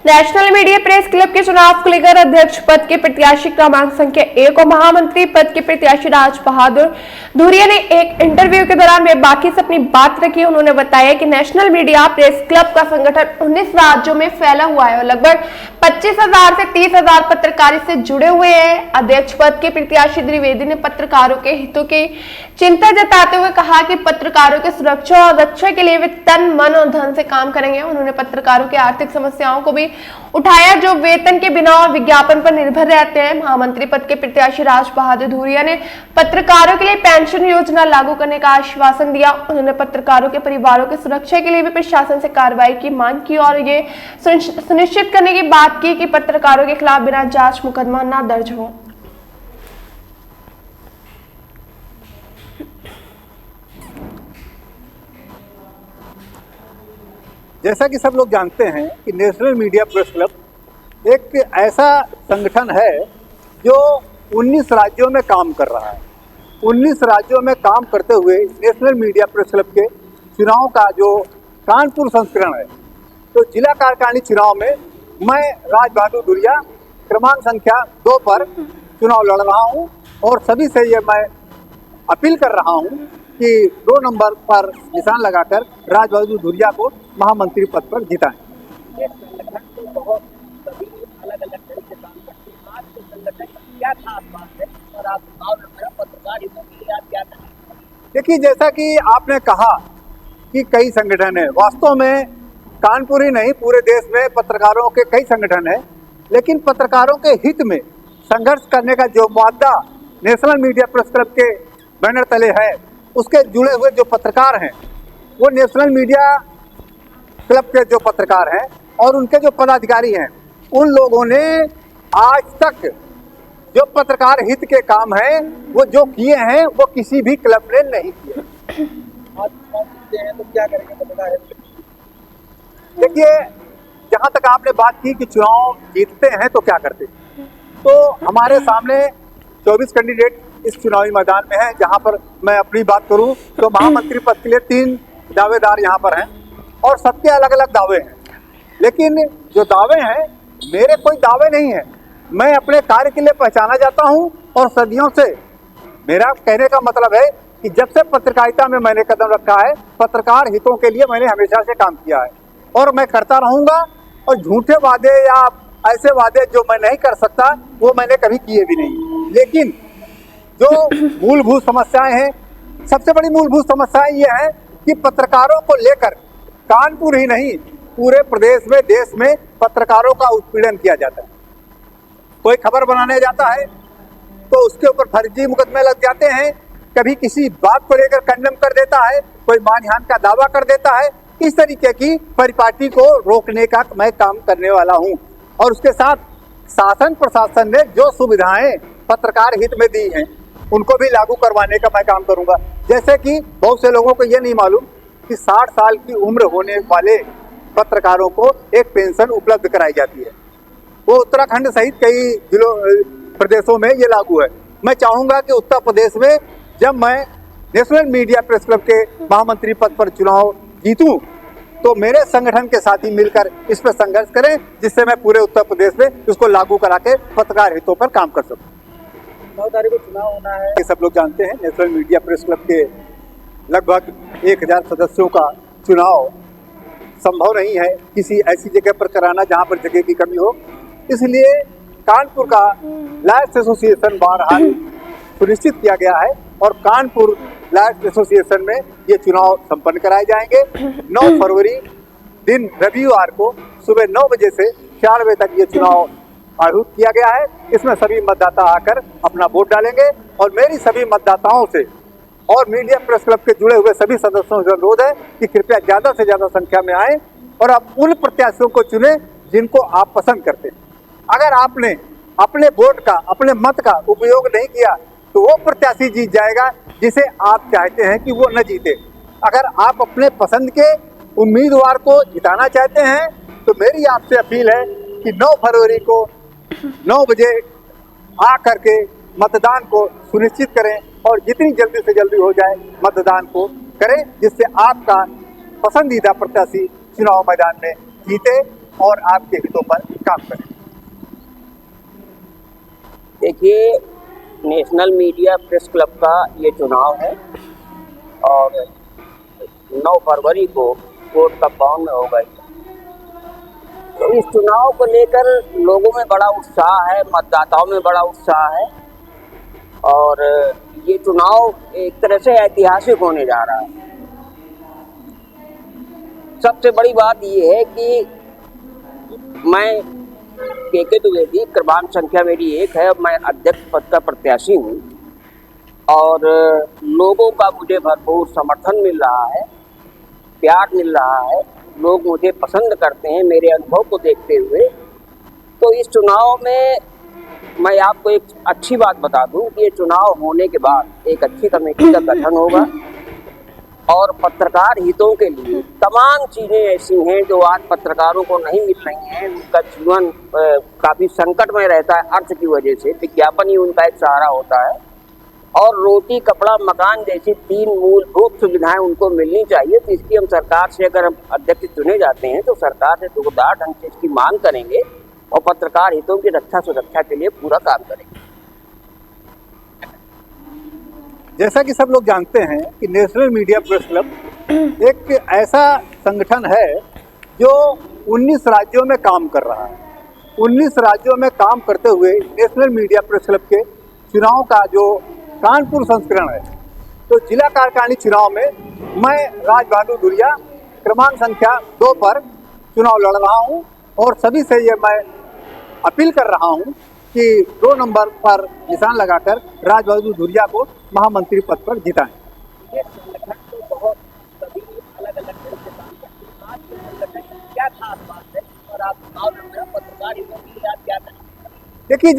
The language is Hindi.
नेशनल मीडिया प्रेस क्लब के चुनाव को लेकर अध्यक्ष पद के प्रत्याशी क्रमांक संख्या 1 और महामंत्री पद के प्रत्याशी राज बहादुर धुरिया ने एक इंटरव्यू के दौरान बेबाकी से अपनी बात रखी। उन्होंने बताया कि नेशनल मीडिया प्रेस क्लब का संगठन 19 राज्यों में फैला हुआ है और लगभग 25,000 से 30,000 पत्रकार से जुड़े हुए हैं। अध्यक्ष पद के प्रत्याशी द्विवेदी ने पत्रकारों के हितों की चिंता जताते हुए कहा कि पत्रकारों की सुरक्षा और रक्षा के लिए वे तन मन और धन से काम करेंगे। उन्होंने पत्रकारों की आर्थिक समस्याओं को भी उठाया जो वेतन के बिना और विज्ञापन पर निर्भर रहते हैं। महामंत्री पद के प्रत्याशी राज बहादुर धुरिया ने पत्रकारों के लिए पेंशन योजना लागू करने का आश्वासन दिया। उन्होंने पत्रकारों के परिवारों की सुरक्षा के लिए भी प्रशासन से कार्रवाई की मांग की और ये सुनिश्चित करने की बात की कि पत्रकारों के खिलाफ बिना जांच मुकदमा न दर्ज हो। जैसा कि सब लोग जानते हैं कि नेशनल मीडिया प्रेस क्लब एक ऐसा संगठन है जो 19 राज्यों में काम कर रहा है। 19 राज्यों में काम करते हुए नेशनल मीडिया प्रेस क्लब के चुनाव का जो कानपुर संस्करण है, तो जिला कार्यकारिणी चुनाव में मैं राज बहादुर धुरिया क्रमांक संख्या 2 पर चुनाव लड़ रहा हूं और सभी से ये मैं अपील कर रहा हूं कि 2 नंबर पर निशान लगाकर राज बहादुर धुरिया को महामंत्री पद पर जिताएं। देखिए, जैसा कि आपने कहा कि कई संगठन है, वास्तव में कानपुर ही नहीं पूरे देश में पत्रकारों के कई संगठन है, लेकिन पत्रकारों के हित में संघर्ष करने का जो मुद्दा नेशनल मीडिया प्रेस क्लब के बैनर तले है, उसके जुड़े हुए जो पत्रकार हैं वो नेशनल मीडिया क्लब के जो पत्रकार हैं और उनके जो पदाधिकारी हैं, उन लोगों ने आज तक जो पत्रकार हित के काम हैं वो जो किए हैं वो किसी भी क्लब ने नहीं किए। तो क्या करेंगे पत्रकार? देखिए, जहां तक आपने बात की कि चुनाव जीतते हैं तो क्या करते हैं, तो हमारे सामने 24 कैंडिडेट इस चुनावी मैदान में है। जहां पर मैं अपनी बात करूं तो महामंत्री पद के लिए 3 दावेदार यहां पर हैं और सबके अलग अलग दावे हैं, लेकिन जो दावे हैं मेरे कोई दावे नहीं है। मैं अपने कार्य के लिए पहचाना जाता हूं और सदियों से मेरा कहने का मतलब है कि जब से पत्रकारिता में मैंने कदम रखा है, पत्रकार हितों के लिए मैंने हमेशा से काम किया है और मैं करता रहूंगा। और झूठे वादे या ऐसे वादे जो मैं नहीं कर सकता वो मैंने कभी किए भी नहीं। लेकिन जो मूलभूत समस्याएं हैं, सबसे बड़ी मूलभूत समस्याएं ये है कि पत्रकारों को लेकर कानपुर ही नहीं पूरे प्रदेश में, देश में पत्रकारों का उत्पीड़न किया जाता है। कोई खबर बनाने जाता है तो उसके ऊपर फर्जी मुकदमे लग जाते हैं, कभी किसी बात को लेकर कंडेम कर देता है, कोई मानहानि का दावा कर देता है। इस तरीके की परिपाटी को रोकने का मैं काम करने वाला हूं और उसके साथ शासन प्रशासन ने जो सुविधाएं पत्रकार हित में दी हैं उनको भी लागू करवाने का मैं काम करूंगा। जैसे कि बहुत से लोगों को ये नहीं मालूम कि 60 साल की उम्र होने वाले पत्रकारों को एक पेंशन उपलब्ध कराई जाती है। वो उत्तराखंड सहित कई जिलों प्रदेशों में ये लागू है। मैं चाहूंगा कि उत्तर प्रदेश में जब मैं नेशनल मीडिया प्रेस क्लब के महामंत्री पद पर चुनाव जीतूं तो मेरे संगठन के साथी मिलकर इस पर संघर्ष करें, जिससे मैं पूरे उत्तर प्रदेश में इसको लागू करा के पत्रकार हितों पर काम कर सकूं। 9 तारीख को चुनाव होना है, सब लोग जानते हैं। नेशनल मीडिया प्रेस क्लब के लगभग 1000 सदस्यों का चुनाव संभव नहीं है किसी ऐसी जगह पर कराना जहां पर जगह की कमी हो, इसलिए कानपुर का लॉयर्स एसोसिएशन बहरहाल सुनिश्चित किया गया है और कानपुर लॉयर्स एसोसिएशन में ये चुनाव संपन्न कराए जाएंगे। 9 फरवरी दिन रविवार को सुबह 9 बजे से 4 बजे तक ये चुनाव आहूत किया गया है। इसमें सभी मतदाता आकर अपना वोट डालेंगे और मेरी सभी मतदाताओं से और मीडिया प्रेस क्लब के जुड़े हुए सभी सदस्यों से अनुरोध है कि कृपया ज्यादा से ज्यादा संख्या में आए और आप उन प्रत्याशियों को चुने जिनको आप पसंद करते हैं। अगर आपने अपने वोट का, अपने मत का उपयोग नहीं किया तो वो प्रत्याशी जीत जाएगा जिसे आप चाहते हैं कि वो न जीते। अगर आप अपने पसंद के उम्मीदवार को जिताना चाहते हैं तो मेरी आपसे अपील है कि 9 फरवरी को 9 बजे आ करके मतदान को सुनिश्चित करें और जितनी जल्दी से जल्दी हो जाए मतदान को करें, जिससे आपका पसंदीदा प्रत्याशी चुनाव मैदान में जीते और आपके हितों पर काम करें। देखिए, नेशनल मीडिया प्रेस क्लब का ये चुनाव है और 9 फरवरी को वोट कंपाउंड में होगा। तो इस चुनाव को लेकर लोगों में बड़ा उत्साह है, मतदाताओं में बड़ा उत्साह है और ये चुनाव एक तरह से ऐतिहासिक होने जा रहा है। सबसे बड़ी बात ये है कि मैं के द्विवेदी, क्रमांक संख्या मेरी 1 है, मैं अध्यक्ष पद का प्रत्याशी हूँ और लोगों का मुझे भरपूर समर्थन मिल रहा है, प्यार मिल रहा है, लोग मुझे पसंद करते हैं मेरे अनुभव को देखते हुए। तो इस चुनाव में मैं आपको एक अच्छी बात बता दूं कि ये चुनाव होने के बाद एक अच्छी कमेटी का गठन होगा और पत्रकार हितों के लिए तमाम चीज़ें ऐसी हैं जो आज पत्रकारों को नहीं मिल रही हैं। उनका जीवन काफ़ी संकट में रहता है अर्थ की वजह से, विज्ञापन ही उनका एक सहारा होता है और रोटी, कपड़ा, मकान जैसी 3 मूलभूत सुविधाएं उनको मिलनी चाहिए। तो इसकी हम सरकार से, अगर हम अध्यक्ष चुने जाते हैं तो सरकार से जोरदार ढंग से इसकी मांग करेंगे और पत्रकार हितों की रक्षा सुरक्षा के लिए पूरा काम करेंगे। जैसा कि सब लोग जानते हैं कि नेशनल मीडिया प्रेस क्लब एक ऐसा संगठन है जो 19 राज्यों में काम कर रहा है। 19 राज्यों में काम करते हुए नेशनल मीडिया प्रेस क्लब के चुनाव का जो कानपुर संस्करण है, तो जिला कार्यकारिणी चुनाव में मैं राज बहादुर धुरिया क्रमांक संख्या 2 पर चुनाव लड़ रहा हूं और सभी से ये मैं अपील कर रहा हूं कि 2 नंबर पर निशान लगाकर राज बहादुर धुरिया को महामंत्री पद पर जिताएं। ये संगठन तो बहुत सभी अलग-अलग तरह से काम करते हैं। आज के संगठन की क्या खास बात है और आप चुनाव लड़ रहे हो, पत्रकार हितों के लिए आप क्या करेंगे? देखिए